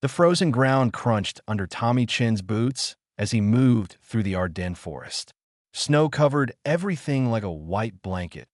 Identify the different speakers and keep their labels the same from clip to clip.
Speaker 1: The frozen ground crunched under Tommy Chin's boots as he moved through the Ardennes forest. Snow covered everything like a white blanket,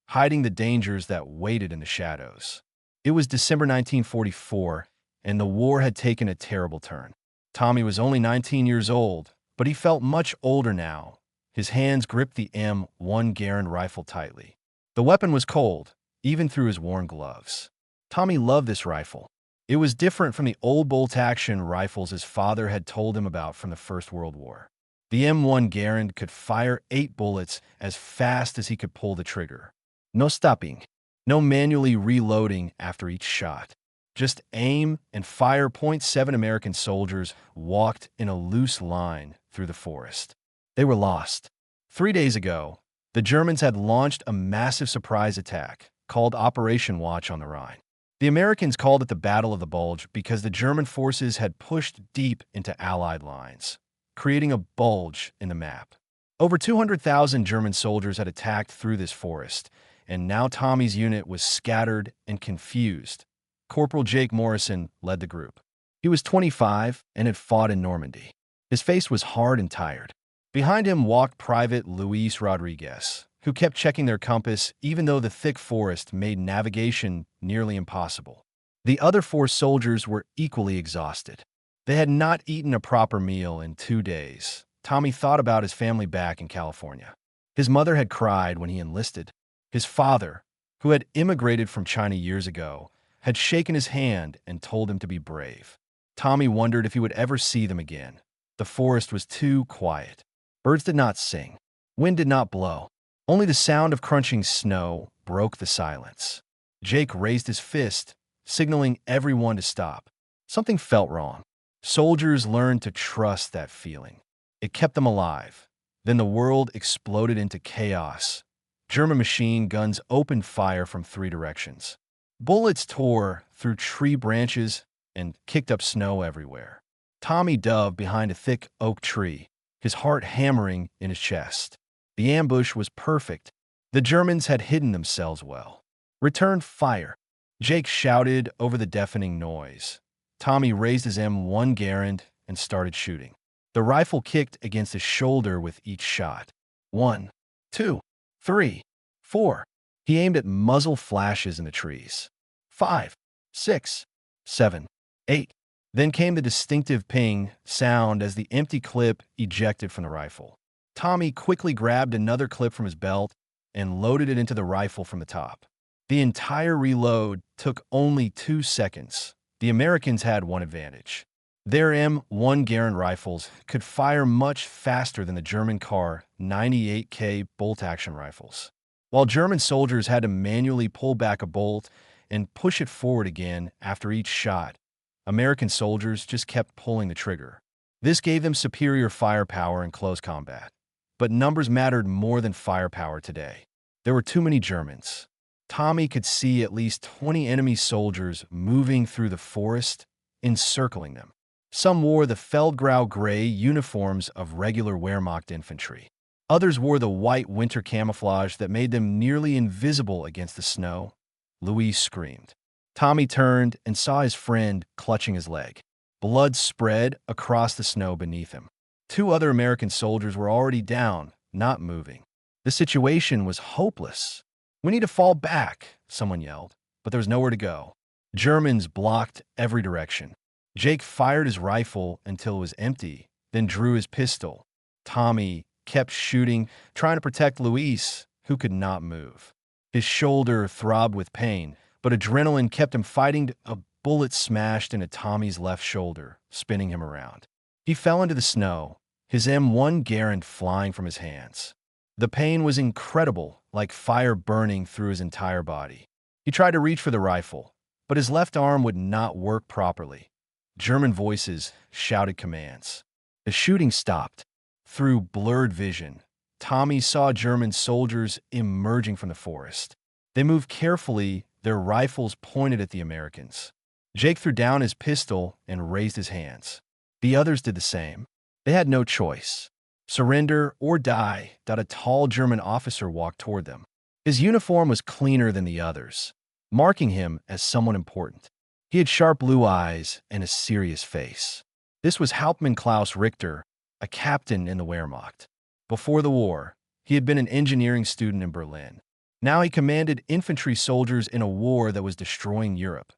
Speaker 1: hiding the dangers that waited in the shadows. It was December 1944, and the war had taken a terrible turn. Tommy was only 19 years old, but he felt much older now. His hands gripped the M1 Garand rifle tightly. The weapon was cold, even through his worn gloves. Tommy loved this rifle. It was different from the old bolt-action rifles his father had told him about from the First World War. The M1 Garand could fire 8 bullets as fast as he could pull the trigger. No stopping. No manually reloading after each shot. Just aim and fire. 7 American soldiers walked in a loose line through the forest. They were lost. 3 days ago, the Germans had launched a massive surprise attack called Operation Watch on the Rhine. The Americans called it the Battle of the Bulge because the German forces had pushed deep into Allied lines, creating a bulge in the map. Over 200,000 German soldiers had attacked through this forest, and now Tommy's unit was scattered and confused. Corporal Jake Morrison led the group. He was 25 and had fought in Normandy. His face was hard and tired. Behind him walked Private Luis Rodriguez, who kept checking their compass even though the thick forest made navigation nearly impossible. The other 4 soldiers were equally exhausted. They had not eaten a proper meal in 2 days. Tommy thought about his family back in California. His mother had cried when he enlisted. His father, who had immigrated from China years ago, had shaken his hand and told him to be brave. Tommy wondered if he would ever see them again. The forest was too quiet. Birds did not sing. Wind did not blow. Only the sound of crunching snow broke the silence. Jake raised his fist, signaling everyone to stop. Something felt wrong. Soldiers learned to trust that feeling. It kept them alive. Then the world exploded into chaos. German machine guns opened fire from 3 directions. Bullets tore through tree branches and kicked up snow everywhere. Tommy dove behind a thick oak tree, his heart hammering in his chest. The ambush was perfect. The Germans had hidden themselves well. Return fire. Jake shouted over the deafening noise. Tommy raised his M1 Garand and started shooting. The rifle kicked against his shoulder with each shot. 1, 2, 3, 4. He aimed at muzzle flashes in the trees. 5, 6, 7, 8. Then came the distinctive ping sound as the empty clip ejected from the rifle. Tommy quickly grabbed another clip from his belt and loaded it into the rifle from the top. The entire reload took only 2 seconds. The Americans had one advantage. Their M1 Garand rifles could fire much faster than the German Kar 98K bolt-action rifles. While German soldiers had to manually pull back a bolt and push it forward again after each shot, American soldiers just kept pulling the trigger. This gave them superior firepower in close combat. But numbers mattered more than firepower today. There were too many Germans. Tommy could see at least 20 enemy soldiers moving through the forest, encircling them. Some wore the Feldgrau gray uniforms of regular Wehrmacht infantry. Others wore the white winter camouflage that made them nearly invisible against the snow. Louise screamed. Tommy turned and saw his friend clutching his leg. Blood spread across the snow beneath him. 2 other American soldiers were already down, not moving. The situation was hopeless. "We need to fall back," someone yelled, but there was nowhere to go. Germans blocked every direction. Jake fired his rifle until it was empty, then drew his pistol. Tommy kept shooting, trying to protect Luis, who could not move. His shoulder throbbed with pain, but adrenaline kept him fighting. A bullet smashed into Tommy's left shoulder, spinning him around. He fell into the snow, his M1 Garand flying from his hands. The pain was incredible, like fire burning through his entire body. He tried to reach for the rifle, but his left arm would not work properly. German voices shouted commands. The shooting stopped. Through blurred vision, Tommy saw German soldiers emerging from the forest. They moved carefully, their rifles pointed at the Americans. Jake threw down his pistol and raised his hands. The others did the same. They had no choice. Surrender or die. A tall German officer walked toward them. His uniform was cleaner than the others, marking him as someone important. He had sharp blue eyes and a serious face. This was Hauptmann Klaus Richter, a captain in the Wehrmacht. Before the war, he had been an engineering student in Berlin. Now he commanded infantry soldiers in a war that was destroying Europe.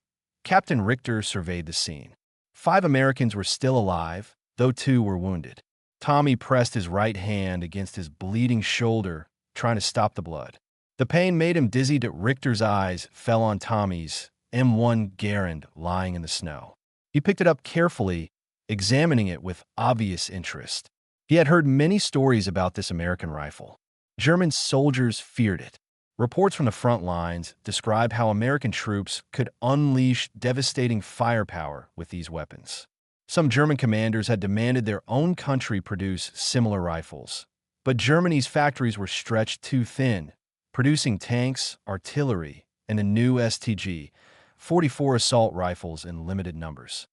Speaker 1: Captain Richter surveyed the scene. 5 Americans were still alive, though 2 were wounded. Tommy pressed his right hand against his bleeding shoulder, trying to stop the blood. The pain made him dizzy, but Richter's eyes fell on Tommy's M1 Garand lying in the snow. He picked it up carefully, examining it with obvious interest. He had heard many stories about this American rifle. German soldiers feared it. Reports from the front lines describe how American troops could unleash devastating firepower with these weapons. Some German commanders had demanded their own country produce similar rifles. But Germany's factories were stretched too thin, producing tanks, artillery, and the new STG-44 assault rifles in limited numbers.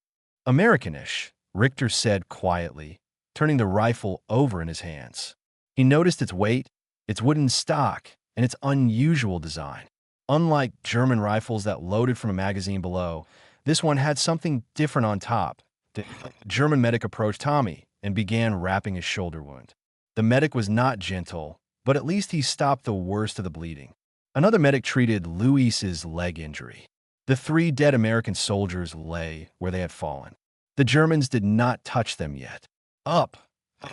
Speaker 1: Americanish, Richter said quietly, turning the rifle over in his hands. He noticed its weight, its wooden stock, and its unusual design. Unlike German rifles that loaded from a magazine below, this one had something different on top. The German medic approached Tommy and began wrapping his shoulder wound. The medic was not gentle, but at least he stopped the worst of the bleeding. Another medic treated Luis's leg injury. The 3 dead American soldiers lay where they had fallen. The Germans did not touch them yet. Up!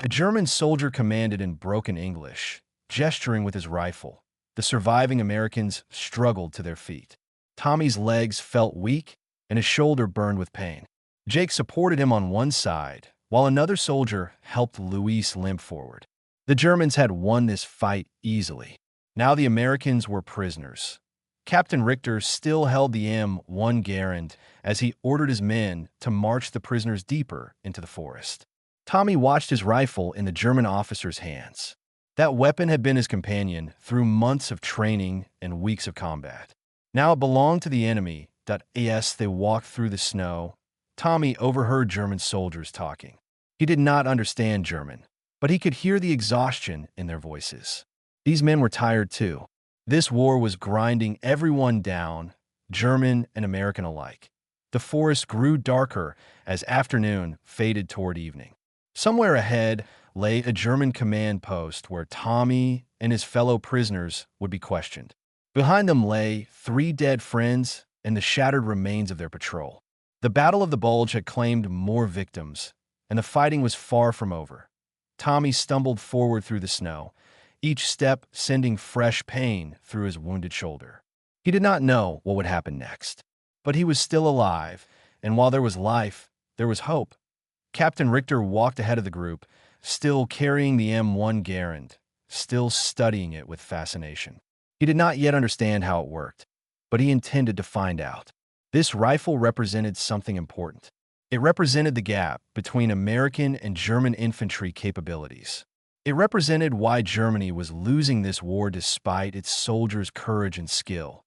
Speaker 1: A German soldier commanded in broken English, gesturing with his rifle. The surviving Americans struggled to their feet. Tommy's legs felt weak, and his shoulder burned with pain. Jake supported him on one side, while another soldier helped Luis limp forward. The Germans had won this fight easily. Now the Americans were prisoners. Captain Richter still held the M1 Garand as he ordered his men to march the prisoners deeper into the forest. Tommy watched his rifle in the German officer's hands. That weapon had been his companion through months of training and weeks of combat. Now it belonged to the enemy. As they walked through the snow, Tommy overheard German soldiers talking. He did not understand German, but he could hear the exhaustion in their voices. These men were tired too. This war was grinding everyone down, German and American alike. The forest grew darker as afternoon faded toward evening. Somewhere ahead lay a German command post where Tommy and his fellow prisoners would be questioned. Behind them lay 3 dead friends and the shattered remains of their patrol. The Battle of the Bulge had claimed more victims, and the fighting was far from over. Tommy stumbled forward through the snow, each step sending fresh pain through his wounded shoulder. He did not know what would happen next, but he was still alive, and while there was life, there was hope. Captain Richter walked ahead of the group, still carrying the M1 Garand, still studying it with fascination. He did not yet understand how it worked, but he intended to find out. This rifle represented something important. It represented the gap between American and German infantry capabilities. It represented why Germany was losing this war despite its soldiers' courage and skill.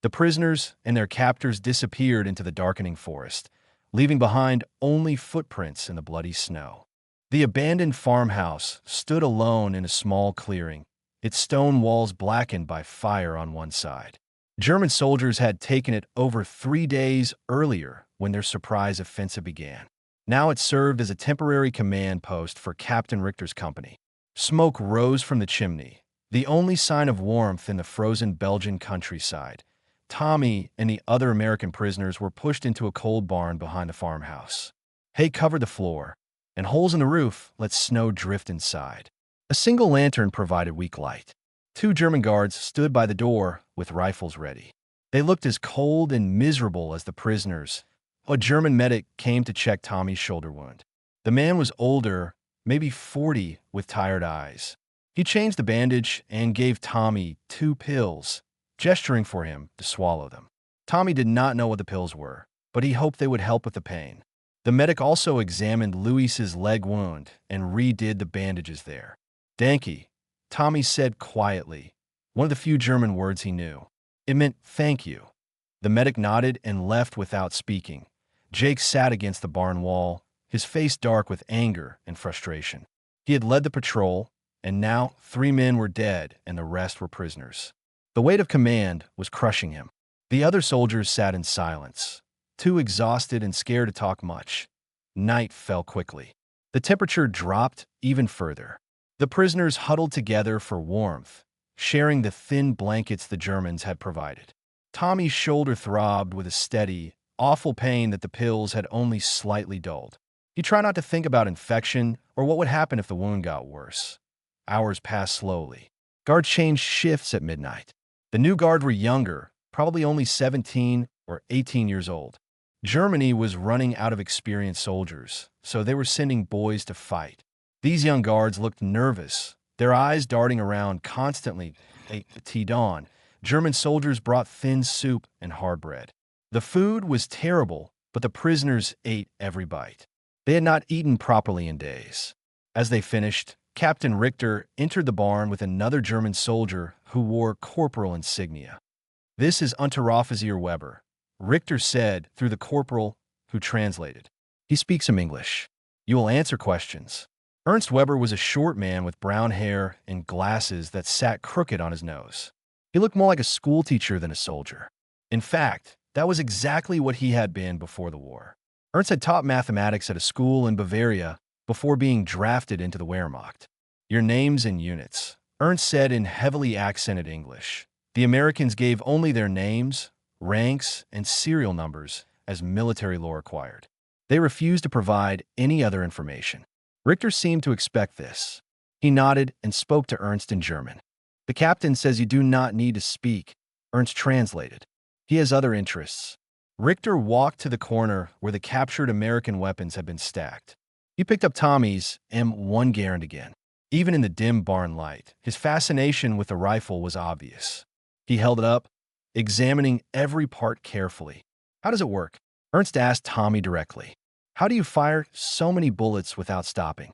Speaker 1: The prisoners and their captors disappeared into the darkening forest, leaving behind only footprints in the bloody snow. The abandoned farmhouse stood alone in a small clearing, its stone walls blackened by fire on one side. German soldiers had taken it over 3 days earlier when their surprise offensive began. Now it served as a temporary command post for Captain Richter's company. Smoke rose from the chimney, the only sign of warmth in the frozen Belgian countryside. Tommy and the other American prisoners were pushed into a cold barn behind the farmhouse. Hay covered the floor, and holes in the roof let snow drift inside. A single lantern provided weak light. 2 German guards stood by the door with rifles ready. They looked as cold and miserable as the prisoners. A German medic came to check Tommy's shoulder wound. The man was older, maybe 40, with tired eyes. He changed the bandage and gave Tommy 2 pills, gesturing for him to swallow them. Tommy did not know what the pills were, but he hoped they would help with the pain. The medic also examined Luis's leg wound and redid the bandages there. "Danke," Tommy said quietly, one of the few German words he knew. It meant thank you. The medic nodded and left without speaking. Jake sat against the barn wall, his face dark with anger and frustration. He had led the patrol, and now 3 men were dead and the rest were prisoners. The weight of command was crushing him. The other soldiers sat in silence. too exhausted and scared to talk much. Night fell quickly. The temperature dropped even further. The prisoners huddled together for warmth, sharing the thin blankets the Germans had provided. Tommy's shoulder throbbed with a steady, awful pain that the pills had only slightly dulled. He tried not to think about infection or what would happen if the wound got worse. Hours passed slowly. Guards changed shifts at midnight. The new guard were younger, probably only 17 or 18 years old. Germany was running out of experienced soldiers, so they were sending boys to fight. These young guards looked nervous, their eyes darting around constantly. At dawn, German soldiers brought thin soup and hard bread. The food was terrible, but the prisoners ate every bite. They had not eaten properly in days. As they finished, Captain Richter entered the barn with another German soldier who wore corporal insignia. "This is Unteroffizier Weber," Richter said through the corporal, who translated. "He speaks some English. You will answer questions." Ernst Weber was a short man with brown hair and glasses that sat crooked on his nose. He looked more like a schoolteacher than a soldier. In fact, that was exactly what he had been before the war. Ernst had taught mathematics at a school in Bavaria before being drafted into the Wehrmacht. "Your names and units," Ernst said in heavily accented English. The Americans gave only their names, ranks, and serial numbers as military law required. They refused to provide any other information. Richter seemed to expect this. He nodded and spoke to Ernst in German. "The captain says you do not need to speak," Ernst translated. "He has other interests." Richter walked to the corner where the captured American weapons had been stacked. He picked up Tommy's M1 Garand again. Even in the dim barn light, his fascination with the rifle was obvious. He held it up, examining every part carefully. "How does it work?" Ernst asked Tommy directly. "How do you fire so many bullets without stopping?"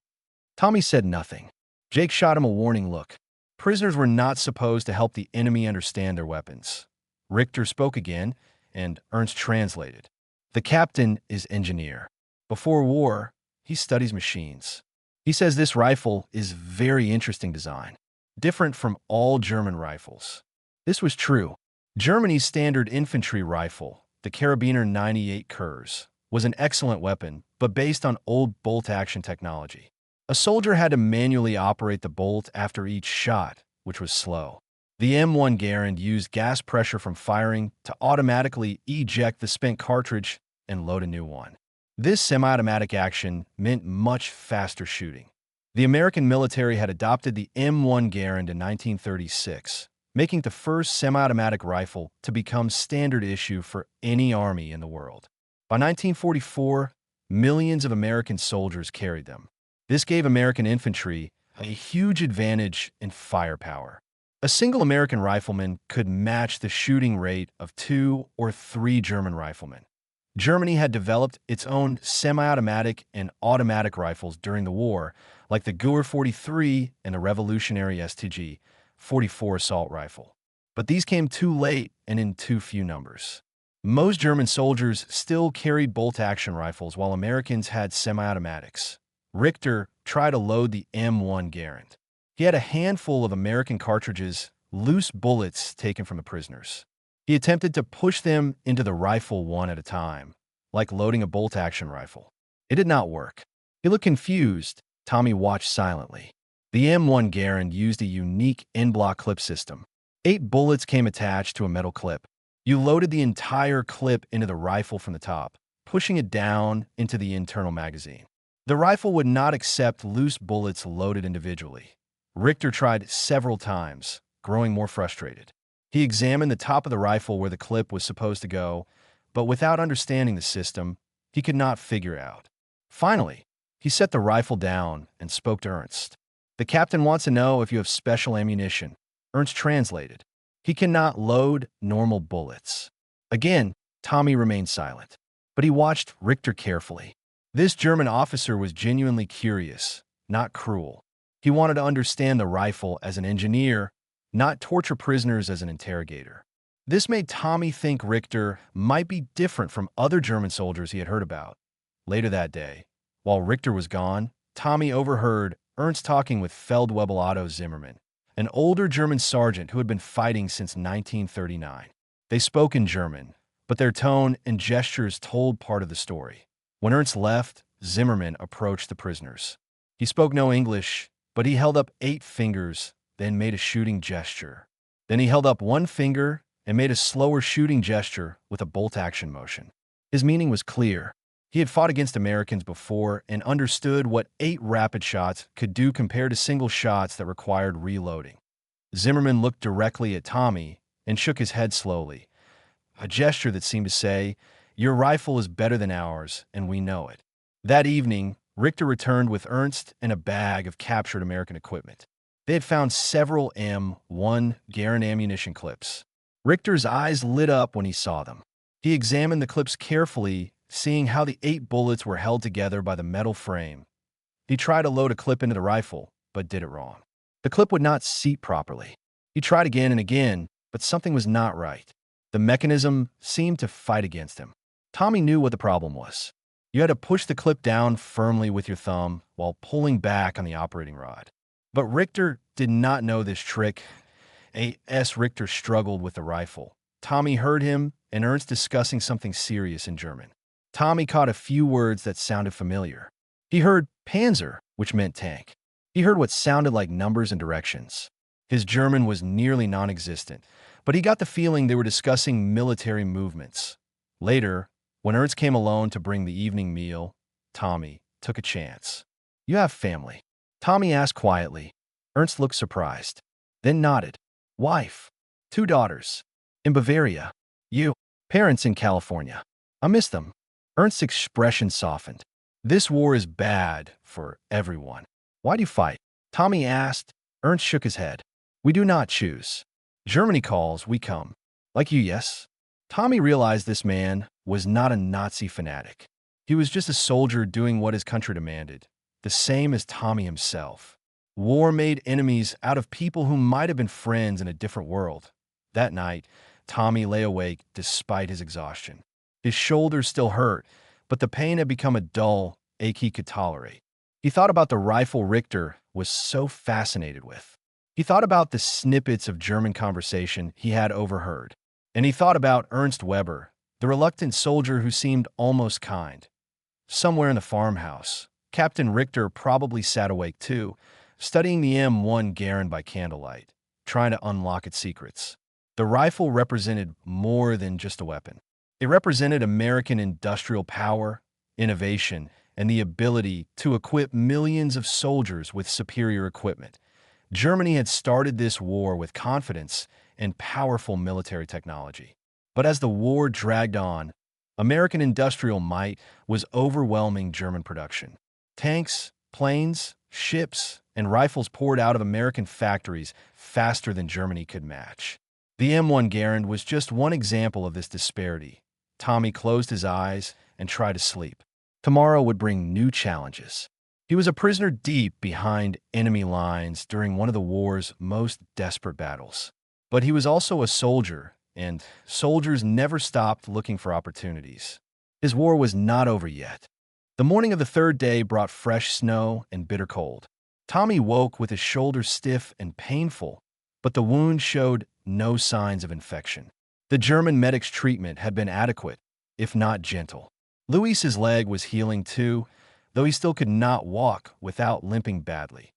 Speaker 1: Tommy said nothing. Jake shot him a warning look. Prisoners were not supposed to help the enemy understand their weapons. Richter spoke again, and Ernst translated. "The captain is engineer. Before war, he studies machines. He says this rifle is very interesting design, different from all German rifles." This was true. Germany's standard infantry rifle, the Karabiner 98 Kurz, was an excellent weapon, but based on old bolt-action technology. A soldier had to manually operate the bolt after each shot, which was slow. The M1 Garand used gas pressure from firing to automatically eject the spent cartridge and load a new one. This semi-automatic action meant much faster shooting. The American military had adopted the M1 Garand in 1936, making it the first semi-automatic rifle to become standard issue for any army in the world. By 1944, millions of American soldiers carried them. This gave American infantry a huge advantage in firepower. A single American rifleman could match the shooting rate of 2 or 3 German riflemen. Germany had developed its own semi-automatic and automatic rifles during the war, like the Gewehr 43 and the revolutionary STG-44 assault rifle. But these came too late and in too few numbers. Most German soldiers still carried bolt-action rifles while Americans had semi-automatics. Richter tried to load the M1 Garand. He had a handful of American cartridges, loose bullets taken from the prisoners. He attempted to push them into the rifle one at a time, like loading a bolt-action rifle. It did not work. He looked confused. Tommy watched silently. The M1 Garand used a unique en-bloc clip system. 8 bullets came attached to a metal clip. You loaded the entire clip into the rifle from the top, pushing it down into the internal magazine. The rifle would not accept loose bullets loaded individually. Richter tried several times, growing more frustrated. He examined the top of the rifle where the clip was supposed to go, but without understanding the system, he could not figure it out. Finally, he set the rifle down and spoke to Ernst. "The captain wants to know if you have special ammunition." Ernst translated. "He cannot load normal bullets." Again, Tommy remained silent, but he watched Richter carefully. This German officer was genuinely curious, not cruel. He wanted to understand the rifle as an engineer, not torture prisoners as an interrogator. This made Tommy think Richter might be different from other German soldiers he had heard about. Later that day, while Richter was gone, Tommy overheard Ernst talking with Feldwebel Otto Zimmermann, an older German sergeant who had been fighting since 1939. They spoke in German, but their tone and gestures told part of the story. When Ernst left, Zimmerman approached the prisoners. He spoke no English, but he held up 8 fingers, then made a shooting gesture. Then he held up 1 finger and made a slower shooting gesture with a bolt-action motion. His meaning was clear. He had fought against Americans before and understood what 8 rapid shots could do compared to single shots that required reloading. Zimmerman looked directly at Tommy and shook his head slowly, a gesture that seemed to say, "Your rifle is better than ours, and we know it." That evening, Richter returned with Ernst and a bag of captured American equipment. They had found several M1 Garand ammunition clips. Richter's eyes lit up when he saw them. He examined the clips carefully, seeing how the 8 bullets were held together by the metal frame. He tried to load a clip into the rifle, but did it wrong. The clip would not seat properly. He tried again and again, but something was not right. The mechanism seemed to fight against him. Tommy knew what the problem was. You had to push the clip down firmly with your thumb while pulling back on the operating rod. But Richter did not know this trick. A.S. Richter struggled with the rifle. Tommy heard him and Ernst discussing something serious in German. Tommy caught a few words that sounded familiar. He heard Panzer, which meant tank. He heard what sounded like numbers and directions. His German was nearly non-existent, but he got the feeling they were discussing military movements. Later, when Ernst came alone to bring the evening meal, Tommy took a chance. "You have family?" Tommy asked quietly. Ernst looked surprised, then nodded. "Wife. 2 daughters. In Bavaria. You. Parents in California. I miss them." Ernst's expression softened. "This war is bad for everyone. Why do you fight?" Tommy asked. Ernst shook his head. "We do not choose. Germany calls, we come. Like you, yes?" Tommy realized this man was not a Nazi fanatic. He was just a soldier doing what his country demanded, the same as Tommy himself. War made enemies out of people who might have been friends in a different world. That night, Tommy lay awake despite his exhaustion. His shoulders still hurt, but the pain had become a dull ache he could tolerate. He thought about the rifle Richter was so fascinated with. He thought about the snippets of German conversation he had overheard. And he thought about Ernst Weber, the reluctant soldier who seemed almost kind. Somewhere in the farmhouse, Captain Richter probably sat awake too, studying the M1 Garand by candlelight, trying to unlock its secrets. The rifle represented more than just a weapon. It represented American industrial power, innovation, and the ability to equip millions of soldiers with superior equipment. Germany had started this war with confidence and powerful military technology. But as the war dragged on, American industrial might was overwhelming German production. Tanks, planes, ships, and rifles poured out of American factories faster than Germany could match. The M1 Garand was just one example of this disparity. Tommy closed his eyes and tried to sleep. Tomorrow would bring new challenges. He was a prisoner deep behind enemy lines during one of the war's most desperate battles. But he was also a soldier, and soldiers never stopped looking for opportunities. His war was not over yet. The morning of the 3rd day brought fresh snow and bitter cold. Tommy woke with his shoulders stiff and painful, but the wound showed no signs of infection. The German medic's treatment had been adequate, if not gentle. Luis's leg was healing too, though he still could not walk without limping badly.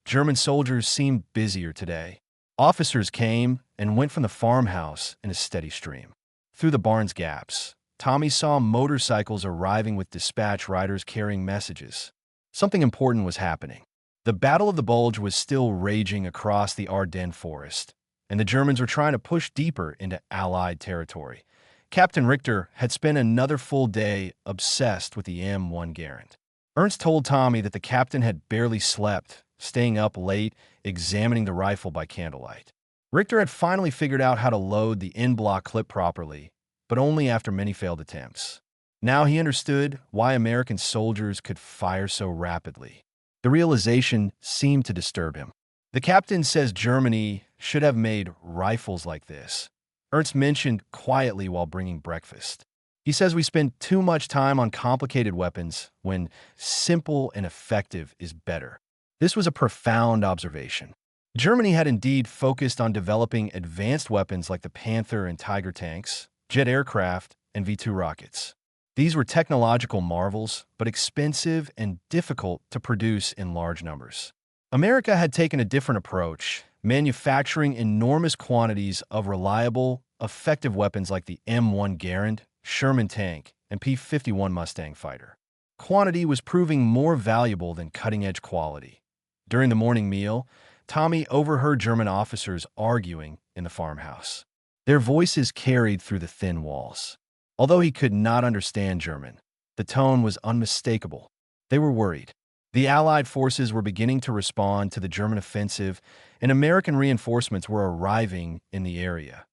Speaker 1: German soldiers seemed busier today. Officers came and went from the farmhouse in a steady stream. Through the barn's gaps, Tommy saw motorcycles arriving with dispatch riders carrying messages. Something important was happening. The Battle of the Bulge was still raging across the Ardennes forest, and the Germans were trying to push deeper into Allied territory. Captain Richter had spent another full day obsessed with the M1 Garand. Ernst told Tommy that the captain had barely slept, staying up late, examining the rifle by candlelight. Richter had finally figured out how to load the in-block clip properly, but only after many failed attempts. Now he understood why American soldiers could fire so rapidly. The realization seemed to disturb him. "The captain says Germany should have made rifles like this," Ernst mentioned quietly while bringing breakfast. "He says we spend too much time on complicated weapons when simple and effective is better." This was a profound observation. Germany had indeed focused on developing advanced weapons like the Panther and Tiger tanks, jet aircraft, and V-2 rockets. These were technological marvels, but expensive and difficult to produce in large numbers. America had taken a different approach, manufacturing enormous quantities of reliable, effective weapons like the M1 Garand, Sherman tank, and P-51 Mustang fighter. Quantity was proving more valuable than cutting-edge quality. During the morning meal, Tommy overheard German officers arguing in the farmhouse. Their voices carried through the thin walls. Although he could not understand German, the tone was unmistakable. They were worried. The Allied forces were beginning to respond to the German offensive, and American reinforcements were arriving in the area.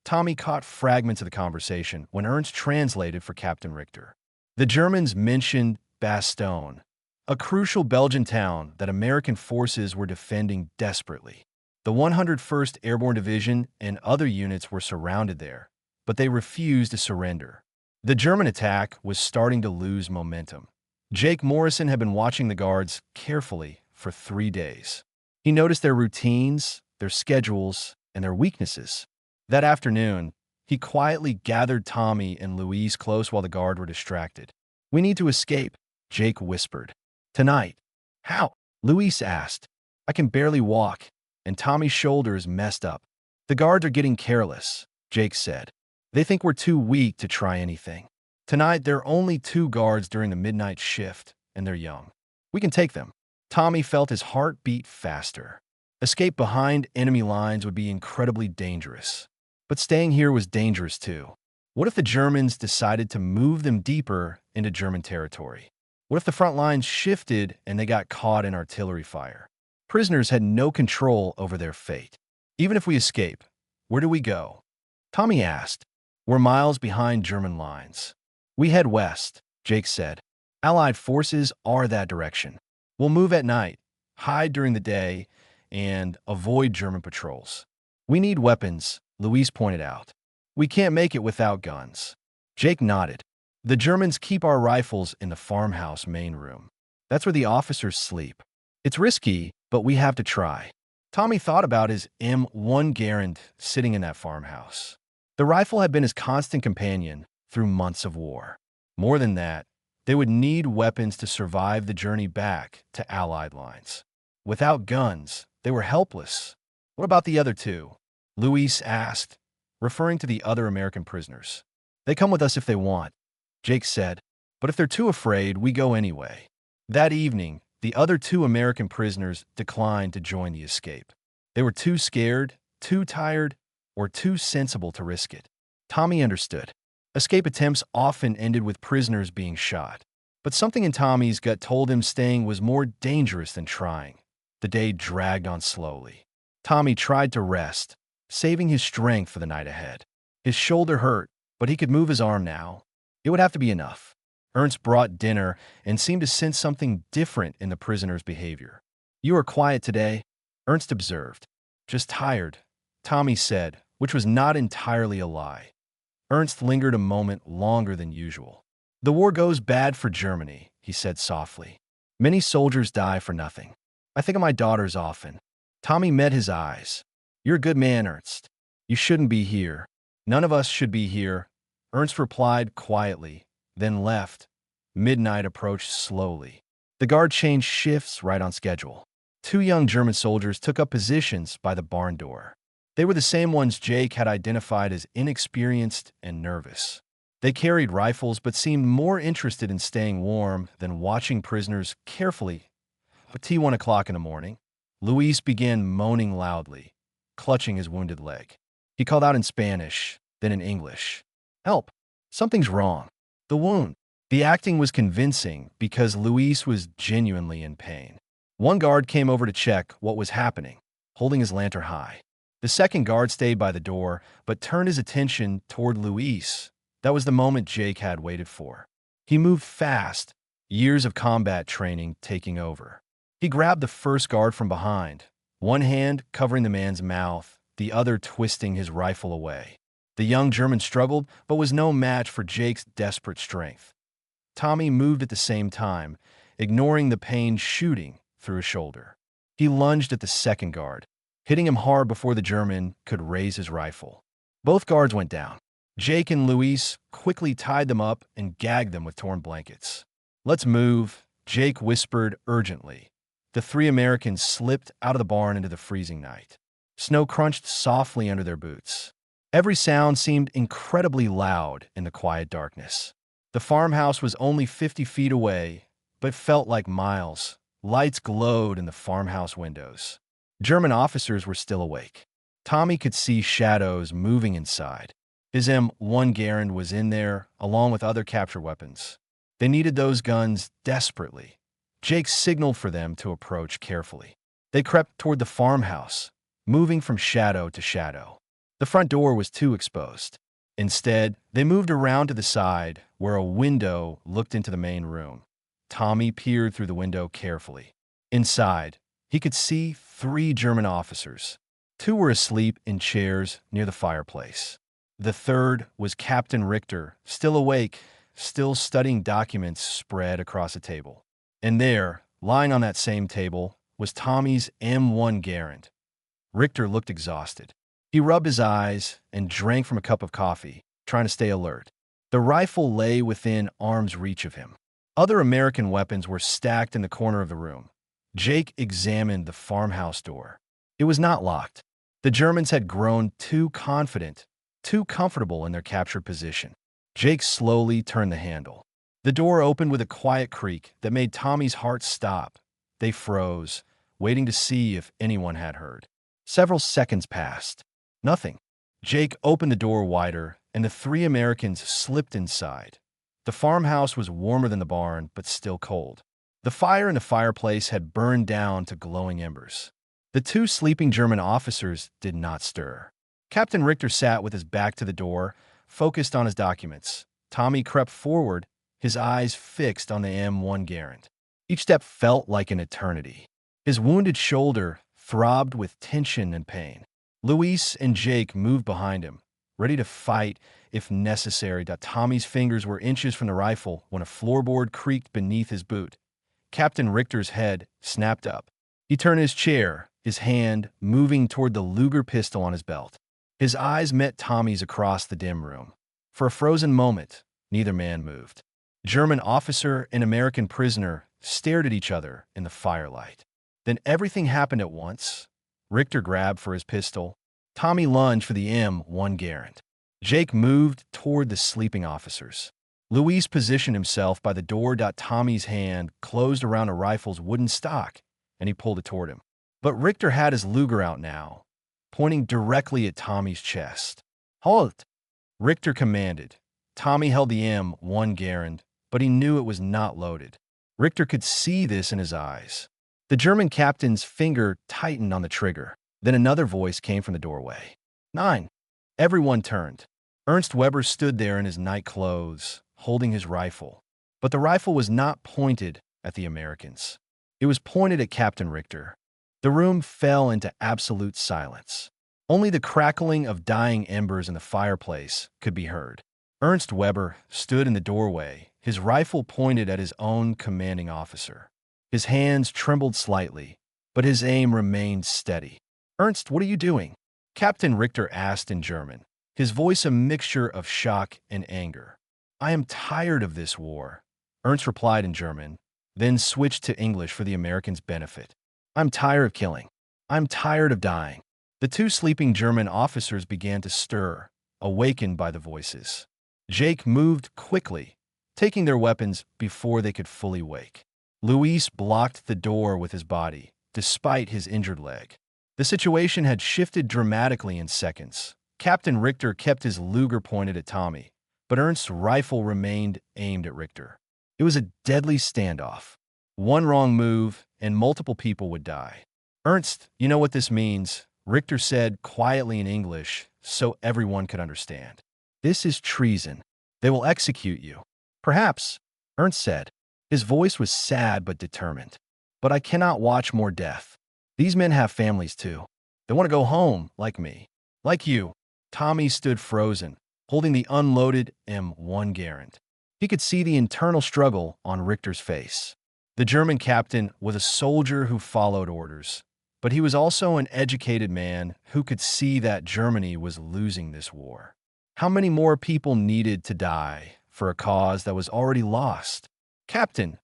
Speaker 1: Tommy caught fragments of the conversation when Ernst translated for Captain Richter. The Germans mentioned Bastogne, a crucial Belgian town that American forces were defending desperately. The 101st Airborne Division and other units were surrounded there, but they refused to surrender. The German attack was starting to lose momentum. Jake Morrison had been watching the Guards carefully for 3 days. He noticed their routines, their schedules, and their weaknesses. That afternoon, he quietly gathered Tommy and Louise close while the Guard were distracted. "We need to escape," Jake whispered. "Tonight." "How?" Louise asked. "I can barely walk," and Tommy's shoulders messed up. "The Guards are getting careless," Jake said. "They think we're too weak to try anything. Tonight, there are only 2 guards during the midnight shift, and they're young. We can take them." Tommy felt his heart beat faster. Escape behind enemy lines would be incredibly dangerous. But staying here was dangerous too. What if the Germans decided to move them deeper into German territory? What if the front lines shifted and they got caught in artillery fire? Prisoners had no control over their fate. "Even if we escape, where do we go?" Tommy asked. "We're miles behind German lines." "We head west," Jake said. "Allied forces are that direction. We'll move at night, hide during the day, and avoid German patrols." "We need weapons," Louise pointed out. "We can't make it without guns." Jake nodded. "The Germans keep our rifles in the farmhouse main room. That's where the officers sleep. It's risky, but we have to try." Tommy thought about his M1 Garand sitting in that farmhouse. The rifle had been his constant companion through months of war. More than that, they would need weapons to survive the journey back to Allied lines. Without guns, they were helpless. "What about the other 2? Louise asked, referring to the other American prisoners. "They come with us if they want," Jake said, "but if they're too afraid, we go anyway." That evening, the other 2 American prisoners declined to join the escape. They were too scared, too tired, or too sensible to risk it. Tommy understood. Escape attempts often ended with prisoners being shot. But something in Tommy's gut told him staying was more dangerous than trying. The day dragged on slowly. Tommy tried to rest, saving his strength for the night ahead. His shoulder hurt, but he could move his arm now. It would have to be enough. Ernst brought dinner and seemed to sense something different in the prisoner's behavior. "You are quiet today," Ernst observed. "Just tired," Tommy said, which was not entirely a lie. Ernst lingered a moment longer than usual. "The war goes bad for Germany," he said softly. "Many soldiers die for nothing. I think of my daughters often." Tommy met his eyes. "You're a good man, Ernst. You shouldn't be here. None of us should be here," Ernst replied quietly, then left. Midnight approached slowly. The Guard changed shifts right on schedule. 2 young German soldiers took up positions by the barn door. They were the same ones Jake had identified as inexperienced and nervous. They carried rifles but seemed more interested in staying warm than watching prisoners carefully. But T1 o'clock in the morning, Luis began moaning loudly, clutching his wounded leg. He called out in Spanish, then in English. "Help! Something's wrong." The wound. The acting was convincing because Luis was genuinely in pain. One guard came over to check what was happening, holding his lantern high. The second guard stayed by the door, but turned his attention toward Luis. That was the moment Jake had waited for. He moved fast, years of combat training taking over. He grabbed the first guard from behind, one hand covering the man's mouth, the other twisting his rifle away. The young German struggled, but was no match for Jake's desperate strength. Tommy moved at the same time, ignoring the pain shooting through his shoulder. He lunged at the second guard, hitting him hard before the German could raise his rifle. Both guards went down. Jake and Luis quickly tied them up and gagged them with torn blankets. "Let's move," Jake whispered urgently. The three Americans slipped out of the barn into the freezing night. Snow crunched softly under their boots. Every sound seemed incredibly loud in the quiet darkness. The farmhouse was only 50 feet away, but felt like miles. Lights glowed in the farmhouse windows. German officers were still awake. Tommy could see shadows moving inside. His M1 Garand was in there, along with other captured weapons. They needed those guns desperately. Jake signaled for them to approach carefully. They crept toward the farmhouse, moving from shadow to shadow. The front door was too exposed. Instead, they moved around to the side, where a window looked into the main room. Tommy peered through the window carefully. Inside, he could see 3 German officers. 2 were asleep in chairs near the fireplace. The third was Captain Richter, still awake, still studying documents spread across a table. And there, lying on that same table, was Tommy's M1 Garand. Richter looked exhausted. He rubbed his eyes and drank from a cup of coffee, trying to stay alert. The rifle lay within arm's reach of him. Other American weapons were stacked in the corner of the room. Jake examined the farmhouse door. It was not locked. The Germans had grown too confident, too comfortable in their captured position. Jake slowly turned the handle. The door opened with a quiet creak that made Tommy's heart stop. They froze, waiting to see if anyone had heard. Several seconds passed. Nothing. Jake opened the door wider, and the 3 Americans slipped inside. The farmhouse was warmer than the barn, but still cold. The fire in the fireplace had burned down to glowing embers. The 2 sleeping German officers did not stir. Captain Richter sat with his back to the door, focused on his documents. Tommy crept forward, his eyes fixed on the M1 Garand. Each step felt like an eternity. His wounded shoulder throbbed with tension and pain. Luis and Jake moved behind him, ready to fight if necessary. Tommy's fingers were inches from the rifle when a floorboard creaked beneath his boot. Captain Richter's head snapped up. He turned his chair, his hand moving toward the Luger pistol on his belt. His eyes met Tommy's across the dim room. For a frozen moment, neither man moved. German officer and American prisoner stared at each other in the firelight. Then everything happened at once. Richter grabbed for his pistol. Tommy lunged for the M1 Garand. Jake moved toward the sleeping officers. Luis positioned himself by the door. Tommy's hand closed around a rifle's wooden stock, and he pulled it toward him. But Richter had his Luger out now, pointing directly at Tommy's chest. "Halt!" Richter commanded. Tommy held the M1 Garand, but he knew it was not loaded. Richter could see this in his eyes. The German captain's finger tightened on the trigger. Then another voice came from the doorway. 9. Everyone turned. Ernst Weber stood there in his night clothes, holding his rifle. But the rifle was not pointed at the Americans. It was pointed at Captain Richter. The room fell into absolute silence. Only the crackling of dying embers in the fireplace could be heard. Ernst Weber stood in the doorway, his rifle pointed at his own commanding officer. His hands trembled slightly, but his aim remained steady. "Ernst, what are you doing?" Captain Richter asked in German, his voice a mixture of shock and anger. "I am tired of this war," Ernst replied in German, then switched to English for the Americans' benefit. "I'm tired of killing. I'm tired of dying." The 2 sleeping German officers began to stir, awakened by the voices. Jake moved quickly, taking their weapons before they could fully wake. Luis blocked the door with his body, despite his injured leg. The situation had shifted dramatically in seconds. Captain Richter kept his Luger pointed at Tommy, but Ernst's rifle remained aimed at Richter. It was a deadly standoff. One wrong move, and multiple people would die. "Ernst, you know what this means," Richter said quietly in English so everyone could understand. "This is treason. They will execute you." "Perhaps," Ernst said. His voice was sad but determined. "But I cannot watch more death. These men have families too. They want to go home, like me. Like you." Tommy stood frozen, holding the unloaded M1 Garand. He could see the internal struggle on Richter's face. The German captain was a soldier who followed orders, but he was also an educated man who could see that Germany was losing this war. How many more people needed to die for a cause that was already lost? Captain,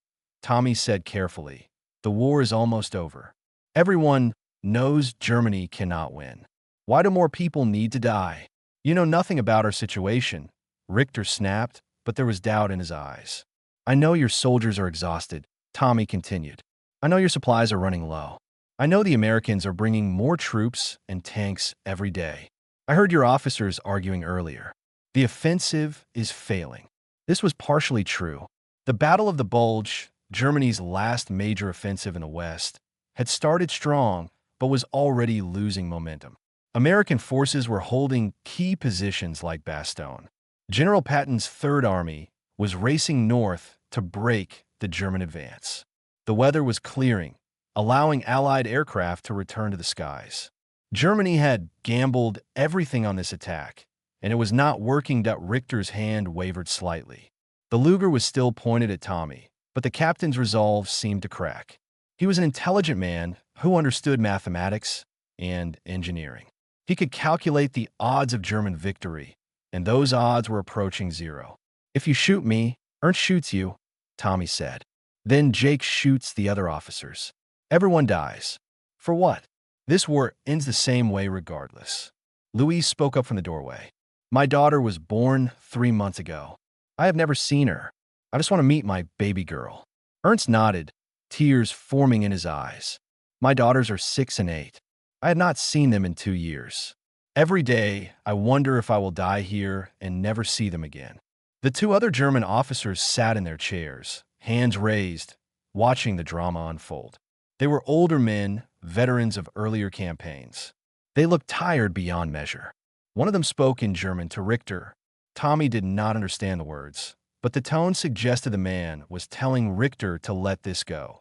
Speaker 1: Tommy said carefully, the war is almost over. Everyone knows Germany cannot win. Why do more people need to die? You know nothing about our situation, Richter snapped, but there was doubt in his eyes. I know your soldiers are exhausted, Tommy continued. I know your supplies are running low. I know the Americans are bringing more troops and tanks every day. I heard your officers arguing earlier. The offensive is failing. This was partially true. The Battle of the Bulge, Germany's last major offensive in the West, had started strong but was already losing momentum. American forces were holding key positions like Bastogne. General Patton's Third Army was racing north to break the German advance. The weather was clearing, allowing Allied aircraft to return to the skies. Germany had gambled everything on this attack, and it was not working that Richter's hand wavered slightly. The Luger was still pointed at Tommy, but the captain's resolve seemed to crack. He was an intelligent man who understood mathematics and engineering. He could calculate the odds of German victory, and those odds were approaching zero. If you shoot me, Ernst shoots you, Tommy said. Then Jake shoots the other officers. Everyone dies. For what? This war ends the same way regardless. Louise spoke up from the doorway. My daughter was born 3 months ago. I have never seen her. I just want to meet my baby girl. Ernst nodded, tears forming in his eyes. My daughters are 6 and 8. I had not seen them in 2 years. Every day, I wonder if I will die here and never see them again. The 2 other German officers sat in their chairs, hands raised, watching the drama unfold. They were older men, veterans of earlier campaigns. They looked tired beyond measure. One of them spoke in German to Richter. Tommy did not understand the words, but the tone suggested the man was telling Richter to let this go.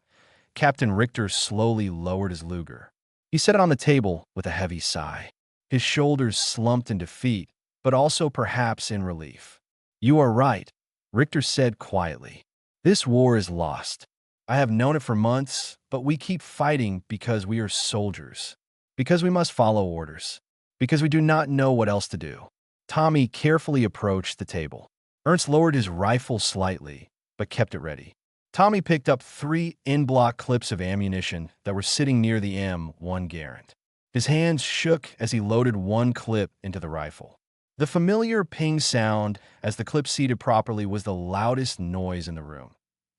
Speaker 1: Captain Richter slowly lowered his Luger. He set it on the table with a heavy sigh. His shoulders slumped in defeat, but also perhaps in relief. You are right, Richter said quietly. This war is lost. I have known it for months, but we keep fighting because we are soldiers, because we must follow orders, because we do not know what else to do. Tommy carefully approached the table. Ernst lowered his rifle slightly, but kept it ready. Tommy picked up 3 in-block clips of ammunition that were sitting near the M1 Garand. His hands shook as he loaded one clip into the rifle. The familiar ping sound as the clip seated properly was the loudest noise in the room.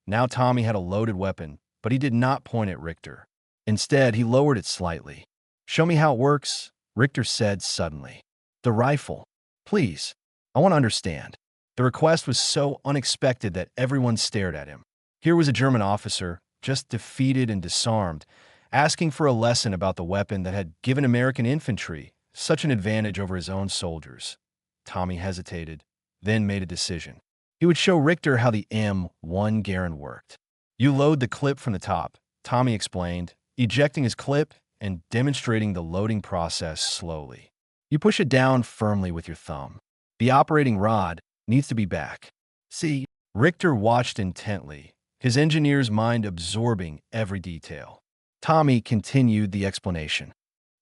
Speaker 1: Now Tommy had a loaded weapon, but he did not point at Richter. Instead, he lowered it slightly. Show me how it works, Richter said suddenly. The rifle. Please. I want to understand. The request was so unexpected that everyone stared at him. Here was a German officer, just defeated and disarmed, asking for a lesson about the weapon that had given American infantry such an advantage over his own soldiers. Tommy hesitated, then made a decision. He would show Richter how the M1 Garand worked. You load the clip from the top, Tommy explained, ejecting his clip and demonstrating the loading process slowly. You push it down firmly with your thumb. The operating rod needs to be back. See, Richter watched intently, his engineer's mind absorbing every detail. Tommy continued the explanation.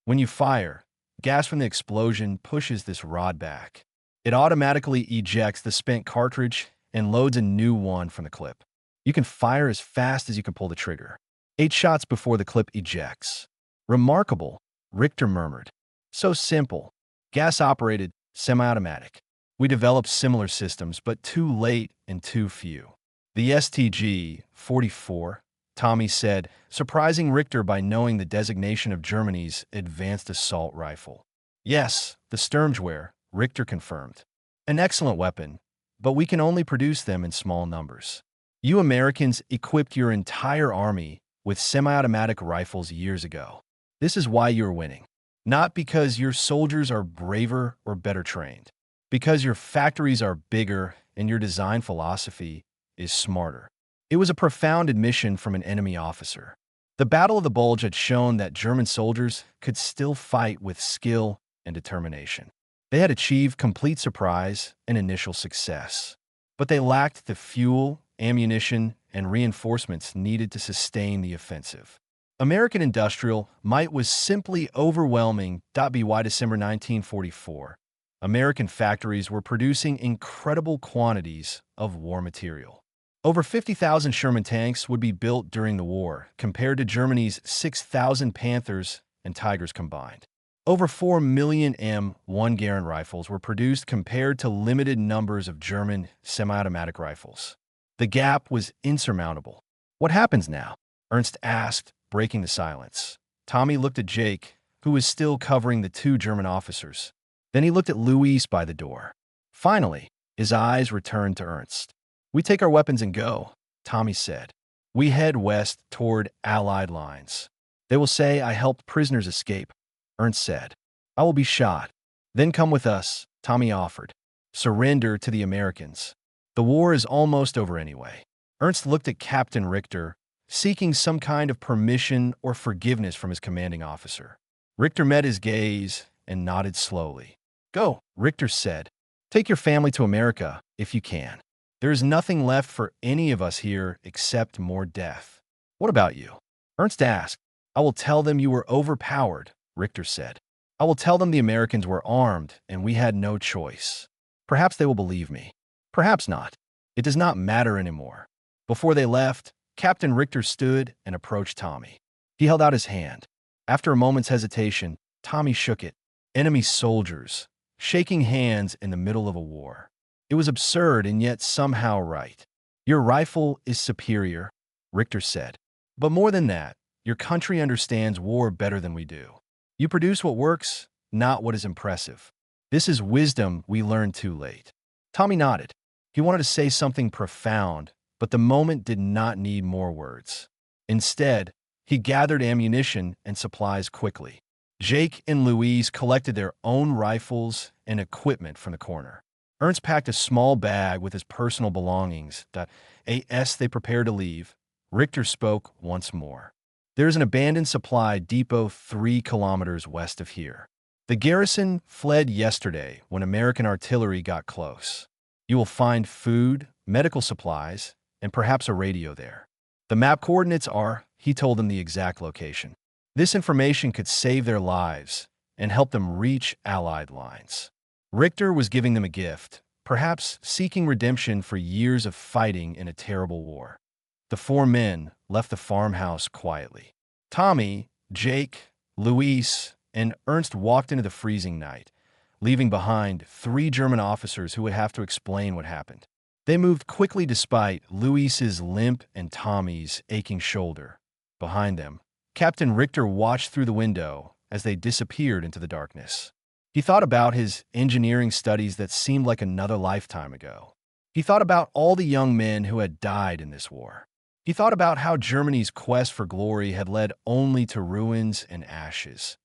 Speaker 1: When you fire, gas from the explosion pushes this rod back. It automatically ejects the spent cartridge and loads a new one from the clip. You can fire as fast as you can pull the trigger. 8 shots before the clip ejects. Remarkable, Richter murmured. So simple. Gas-operated, semi-automatic. We developed similar systems, but too late and too few. The STG-44, Tommy said, surprising Richter by knowing the designation of Germany's advanced assault rifle. Yes, the Sturmgewehr, Richter confirmed. An excellent weapon, but we can only produce them in small numbers. You Americans equipped your entire army with semi-automatic rifles years ago. This is why you're winning. Not because your soldiers are braver or better trained. Because your factories are bigger and your design philosophy is smarter. It was a profound admission from an enemy officer. The Battle of the Bulge had shown that German soldiers could still fight with skill and determination. They had achieved complete surprise and initial success, but they lacked the fuel, ammunition, and reinforcements needed to sustain the offensive. American industrial might was simply overwhelming. WWII December 1944. American factories were producing incredible quantities of war material. Over 50,000 Sherman tanks would be built during the war, compared to Germany's 6,000 Panthers and Tigers combined. Over 4 million M1 Garand rifles were produced compared to limited numbers of German semi-automatic rifles. The gap was insurmountable. "What happens now?" Ernst asked, breaking the silence. Tommy looked at Jake, who was still covering the two German officers. Then he looked at Luis by the door. Finally, his eyes returned to Ernst. "We take our weapons and go," Tommy said. "We head west toward Allied lines. They will say I helped prisoners escape," Ernst said. "I will be shot. Then come with us," Tommy offered. "Surrender to the Americans. The war is almost over anyway." Ernst looked at Captain Richter, seeking some kind of permission or forgiveness from his commanding officer. Richter met his gaze and nodded slowly. "Go," Richter said. "Take your family to America, if you can. There is nothing left for any of us here except more death." "What about you?" Ernst asked. "I will tell them you were overpowered," Richter said. "I will tell them the Americans were armed and we had no choice. Perhaps they will believe me. Perhaps not. It does not matter anymore." Before they left, Captain Richter stood and approached Tommy. He held out his hand. After a moment's hesitation, Tommy shook it. Enemy soldiers, shaking hands in the middle of a war. It was absurd and yet somehow right. "Your rifle is superior," Richter said. "But more than that, your country understands war better than we do. You produce what works, not what is impressive. This is wisdom we learned too late." Tommy nodded. He wanted to say something profound, but the moment did not need more words. Instead, he gathered ammunition and supplies quickly. Jake and Louise collected their own rifles and equipment from the corner. Ernst packed a small bag with his personal belongings. As they prepared to leave, Richter spoke once more. "There is an abandoned supply depot 3 kilometers west of here. The garrison fled yesterday when American artillery got close. You will find food, medical supplies, and perhaps a radio there. The map coordinates are," he told them the exact location. "This information could save their lives and help them reach Allied lines." Richter was giving them a gift, perhaps seeking redemption for years of fighting in a terrible war. The 4 men left the farmhouse quietly. Tommy, Jake, Luis, and Ernst walked into the freezing night, leaving behind 3 German officers who would have to explain what happened. They moved quickly despite Luis's limp and Tommy's aching shoulder. Behind them, Captain Richter watched through the window as they disappeared into the darkness. He thought about his engineering studies that seemed like another lifetime ago. He thought about all the young men who had died in this war. He thought about how Germany's quest for glory had led only to ruins and ashes.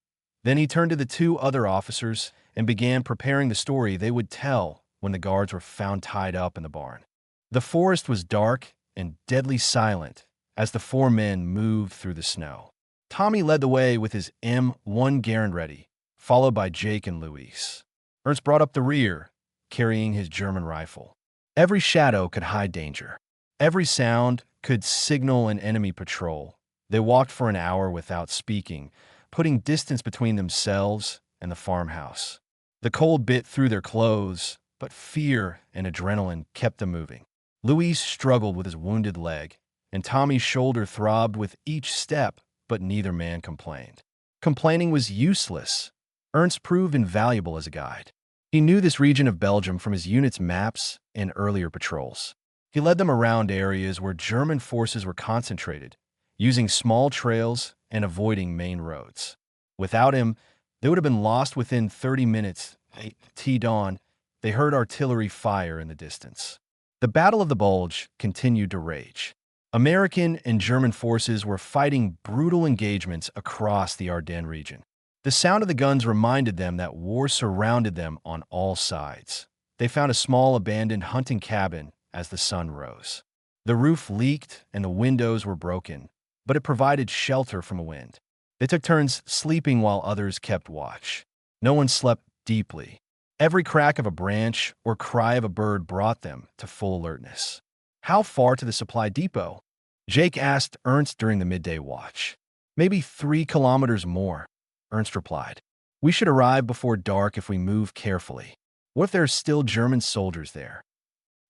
Speaker 1: Then he turned to the 2 other officers and began preparing the story they would tell when the guards were found tied up in the barn. The forest was dark and deadly silent as the 4 men moved through the snow. Tommy led the way with his M1 Garand ready, followed by Jake and Luis. Ernst brought up the rear, carrying his German rifle. Every shadow could hide danger. Every sound could signal an enemy patrol. They walked for an hour without speaking, putting distance between themselves and the farmhouse. The cold bit through their clothes, but fear and adrenaline kept them moving. Luis struggled with his wounded leg, and Tommy's shoulder throbbed with each step, but neither man complained. Complaining was useless. Ernst proved invaluable as a guide. He knew this region of Belgium from his unit's maps and earlier patrols. He led them around areas where German forces were concentrated, using small trails and avoiding main roads. Without him, they would have been lost within 30 minutes. At dawn, they heard artillery fire in the distance. The Battle of the Bulge continued to rage. American and German forces were fighting brutal engagements across the Ardennes region. The sound of the guns reminded them that war surrounded them on all sides. They found a small abandoned hunting cabin as the sun rose. The roof leaked and the windows were broken, but it provided shelter from a wind. They took turns sleeping while others kept watch. No one slept deeply. Every crack of a branch or cry of a bird brought them to full alertness. "How far to the supply depot?" Jake asked Ernst during the midday watch. "Maybe 3 kilometers more," Ernst replied. "We should arrive before dark if we move carefully." What if there are still German soldiers there?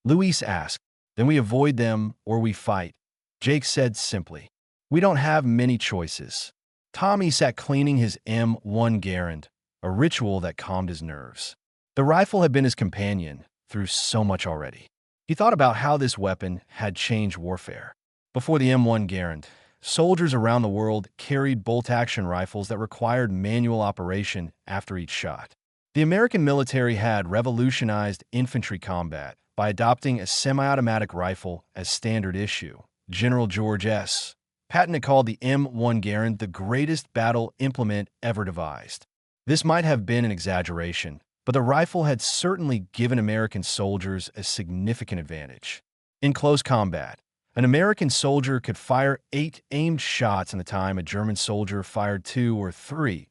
Speaker 1: Luis asked. Then we avoid them or we fight. Jake said simply. We don't have many choices. Tommy sat cleaning his M1 Garand, a ritual that calmed his nerves. The rifle had been his companion through so much already. He thought about how this weapon had changed warfare. Before the M1 Garand, soldiers around the world carried bolt-action rifles that required manual operation after each shot. The American military had revolutionized infantry combat by adopting a semi-automatic rifle as standard issue. General George S. Patton had called the M1 Garand the greatest battle implement ever devised. This might have been an exaggeration, but the rifle had certainly given American soldiers a significant advantage. In close combat, an American soldier could fire 8 aimed shots in the time a German soldier fired 2 or 3.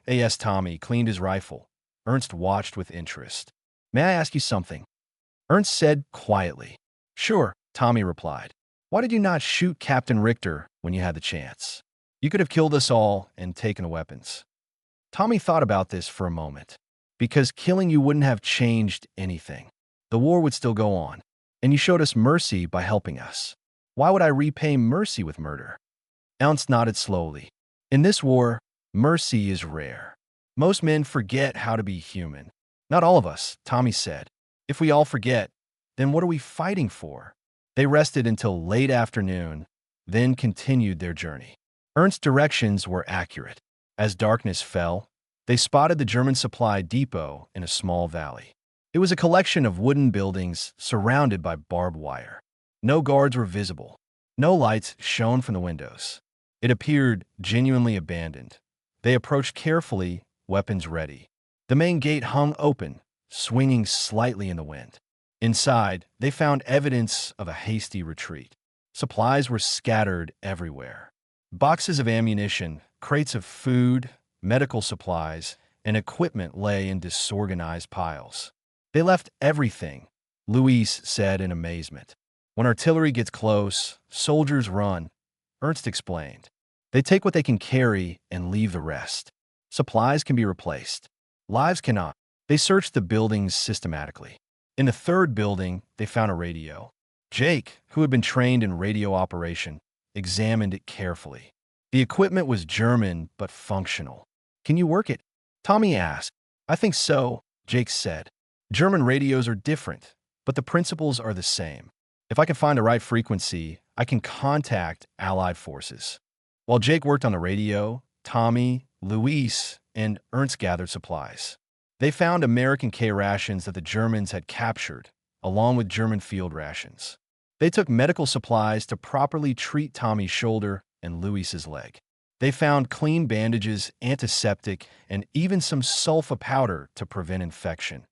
Speaker 1: As Tommy cleaned his rifle, Ernst watched with interest. May I ask you something? Ernst said quietly. Sure, Tommy replied. Why did you not shoot Captain Richter when you had the chance? You could have killed us all and taken the weapons. Tommy thought about this for a moment. Because killing you wouldn't have changed anything. The war would still go on, and you showed us mercy by helping us. Why would I repay mercy with murder? Ernst nodded slowly. In this war, mercy is rare. Most men forget how to be human. Not all of us, Tommy said. If we all forget, then what are we fighting for? They rested until late afternoon, then continued their journey. Ernst's directions were accurate. As darkness fell, they spotted the German supply depot in a small valley. It was a collection of wooden buildings surrounded by barbed wire. No guards were visible. No lights shone from the windows. It appeared genuinely abandoned. They approached carefully, weapons ready. The main gate hung open, swinging slightly in the wind. Inside, they found evidence of a hasty retreat. Supplies were scattered everywhere. Boxes of ammunition, crates of food, medical supplies, and equipment lay in disorganized piles. They left everything, Luis said in amazement. When artillery gets close, soldiers run, Ernst explained. They take what they can carry and leave the rest. Supplies can be replaced. Lives cannot. They searched the buildings systematically. In the third building, they found a radio. Jake, who had been trained in radio operation, examined it carefully. The equipment was German but functional. Can you work it? Tommy asked. I think so, Jake said. German radios are different, but the principles are the same. If I can find the right frequency, I can contact Allied forces. While Jake worked on the radio, Tommy, Luis, and Ernst gathered supplies. They found American K rations that the Germans had captured, along with German field rations. They took medical supplies to properly treat Tommy's shoulder and Luis's leg. They found clean bandages, antiseptic, and even some sulfa powder to prevent infection.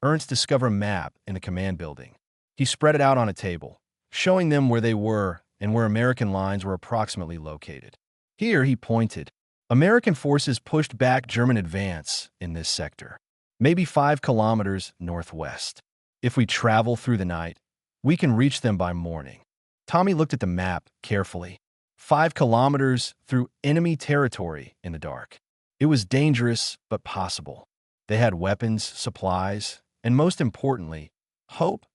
Speaker 1: Ernst discovered a map in the command building. He spread it out on a table, showing them where they were and where American lines were approximately located. Here, he pointed. American forces pushed back German advance in this sector, maybe 5 kilometers northwest. If we travel through the night, we can reach them by morning. Tommy looked at the map carefully. 5 kilometers through enemy territory in the dark. It was dangerous, but possible. They had weapons, supplies, and most importantly, hope.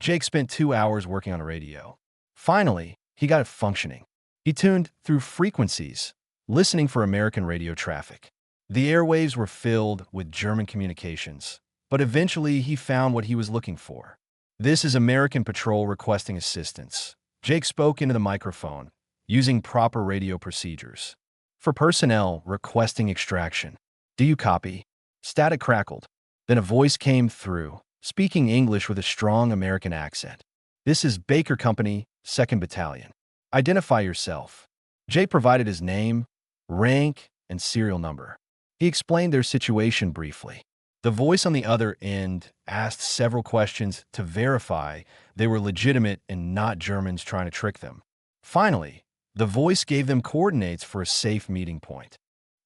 Speaker 1: Jake spent 2 hours working on a radio. Finally, he got it functioning. He tuned through frequencies, listening for American radio traffic. The airwaves were filled with German communications, but eventually he found what he was looking for. This is American patrol requesting assistance. Jake spoke into the microphone, using proper radio procedures. For personnel requesting extraction. Do you copy? Static crackled. Then a voice came through, speaking English with a strong American accent. This is Baker Company, 2nd Battalion. Identify yourself. Jake provided his name, rank, and serial number. He explained their situation briefly. The voice on the other end asked several questions to verify they were legitimate and not Germans trying to trick them. Finally, the voice gave them coordinates for a safe meeting point.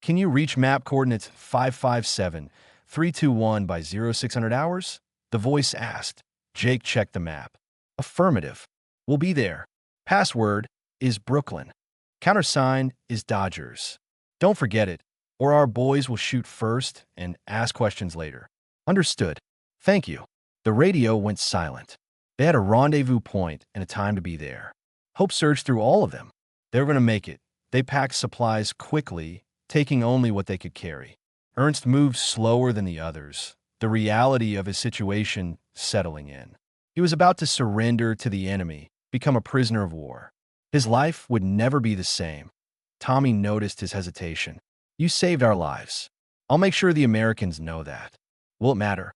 Speaker 1: Can you reach map coordinates 557-321 by 0600 hours? The voice asked. Jake checked the map. Affirmative. We'll be there. Password is Brooklyn. Countersign is Dodgers. Don't forget it, or our boys will shoot first and ask questions later. Understood. Thank you. The radio went silent. They had a rendezvous point and a time to be there. Hope surged through all of them. They were going to make it. They packed supplies quickly, taking only what they could carry. Ernst moved slower than the others, the reality of his situation settling in. He was about to surrender to the enemy, become a prisoner of war. His life would never be the same. Tommy noticed his hesitation. You saved our lives. I'll make sure the Americans know that. Will it matter?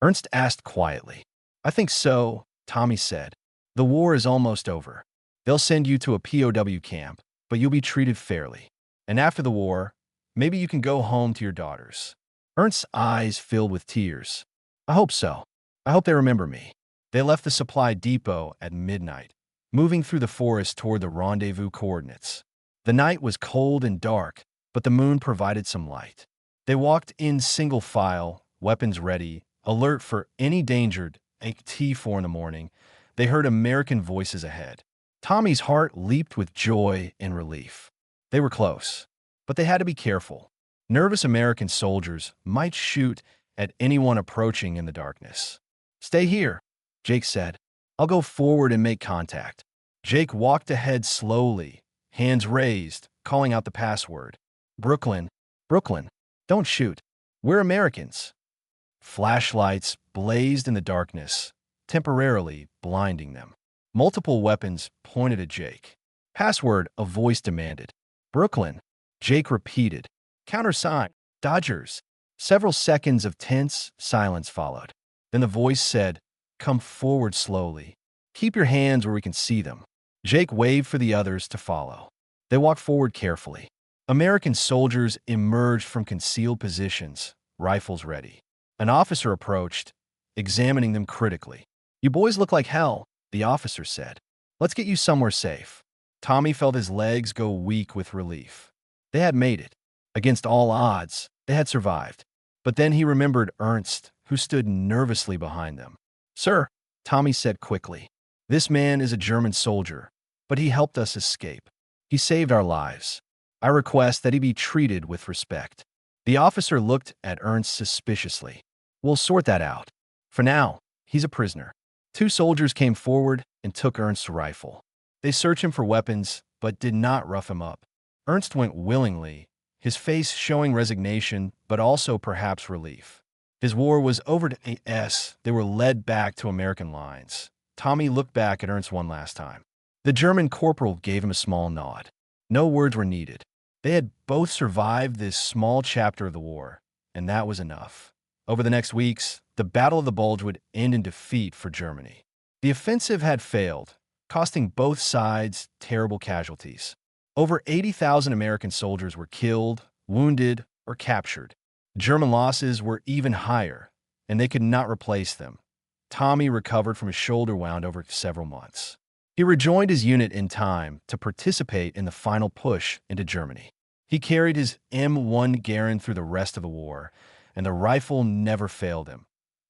Speaker 1: Ernst asked quietly. I think so, Tommy said. The war is almost over. They'll send you to a POW camp, but you'll be treated fairly. And after the war, maybe you can go home to your daughters. Ernst's eyes filled with tears. I hope so. I hope they remember me. They left the supply depot at midnight, moving through the forest toward the rendezvous coordinates. The night was cold and dark, but the moon provided some light. They walked in single file, weapons ready, alert for any danger. At T4 in the morning, they heard American voices ahead. Tommy's heart leaped with joy and relief. They were close, but they had to be careful. Nervous American soldiers might shoot at anyone approaching in the darkness. Stay here, Jake said. I'll go forward and make contact. Jake walked ahead slowly, hands raised, calling out the password. Brooklyn, Brooklyn, don't shoot. We're Americans. Flashlights blazed in the darkness, temporarily blinding them. Multiple weapons pointed at Jake. Password, a voice demanded. Brooklyn, Jake repeated. Countersign, Dodgers. Several seconds of tense silence followed. Then the voice said, come forward slowly. Keep your hands where we can see them. Jake waved for the others to follow. They walked forward carefully. American soldiers emerged from concealed positions, rifles ready. An officer approached, examining them critically. You boys look like hell, the officer said. Let's get you somewhere safe. Tommy felt his legs go weak with relief. They had made it. Against all odds, they had survived. But then he remembered Ernst, who stood nervously behind them. Sir, Tommy said quickly, this man is a German soldier, but he helped us escape. He saved our lives. I request that he be treated with respect. The officer looked at Ernst suspiciously. We'll sort that out. For now, he's a prisoner. Two soldiers came forward and took Ernst's rifle. They searched him for weapons, but did not rough him up. Ernst went willingly, his face showing resignation, but also perhaps relief. His war was over to AS. They were led back to American lines. Tommy looked back at Ernst one last time. The German corporal gave him a small nod. No words were needed. They had both survived this small chapter of the war, and that was enough. Over the next weeks, the Battle of the Bulge would end in defeat for Germany. The offensive had failed, costing both sides terrible casualties. Over 80,000 American soldiers were killed, wounded, or captured. German losses were even higher, and they could not replace them. Tommy recovered from his shoulder wound over several months. He rejoined his unit in time to participate in the final push into Germany. He carried his M1 Garand through the rest of the war, and the rifle never failed him.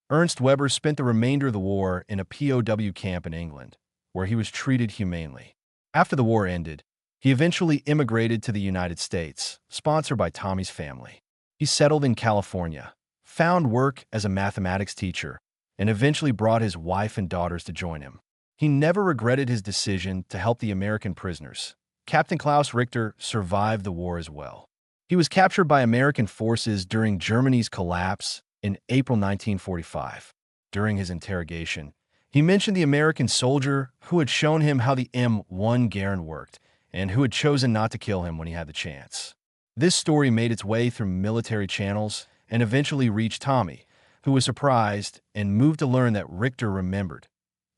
Speaker 1: Ernst Weber spent the remainder of the war in a POW camp in England, where he was treated humanely. After the war ended, he eventually immigrated to the United States, sponsored by Tommy's family. He settled in California, found work as a mathematics teacher, and eventually brought his wife and daughters to join him. He never regretted his decision to help the American prisoners. Captain Klaus Richter survived the war as well. He was captured by American forces during Germany's collapse in April 1945. During his interrogation, he mentioned the American soldier who had shown him how the M1 Garand worked and who had chosen not to kill him when he had the chance. This story made its way through military channels and eventually reached Tommy, who was surprised and moved to learn that Richter remembered.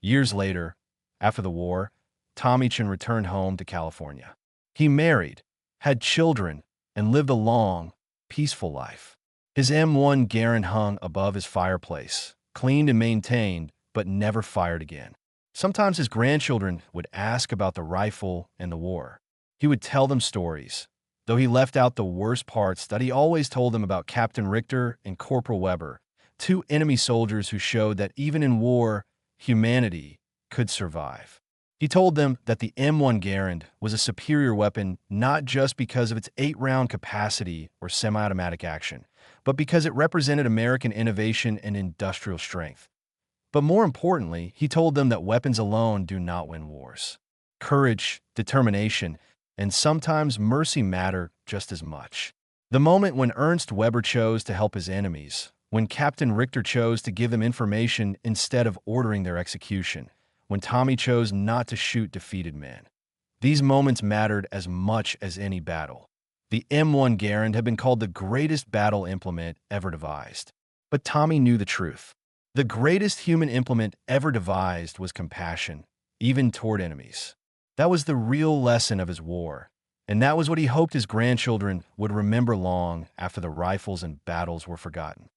Speaker 1: Years later, after the war, Tommy Chin returned home to California. He married, had children, and lived a long, peaceful life. His M1 Garand hung above his fireplace, cleaned and maintained, but never fired again. Sometimes his grandchildren would ask about the rifle and the war. He would tell them stories, though he left out the worst parts that he always told them about Captain Richter and Corporal Weber, two enemy soldiers who showed that even in war, humanity could survive. He told them that the M1 Garand was a superior weapon not just because of its 8-round capacity or semi-automatic action, but because it represented American innovation and industrial strength. But more importantly, he told them that weapons alone do not win wars. Courage, determination, and sometimes mercy matter just as much. The moment when Ernst Weber chose to help his enemies, when Captain Richter chose to give them information instead of ordering their execution, when Tommy chose not to shoot defeated men. These moments mattered as much as any battle. The M1 Garand had been called the greatest battle implement ever devised. But Tommy knew the truth. The greatest human implement ever devised was compassion, even toward enemies. That was the real lesson of his war, and that was what he hoped his grandchildren would remember long after the rifles and battles were forgotten.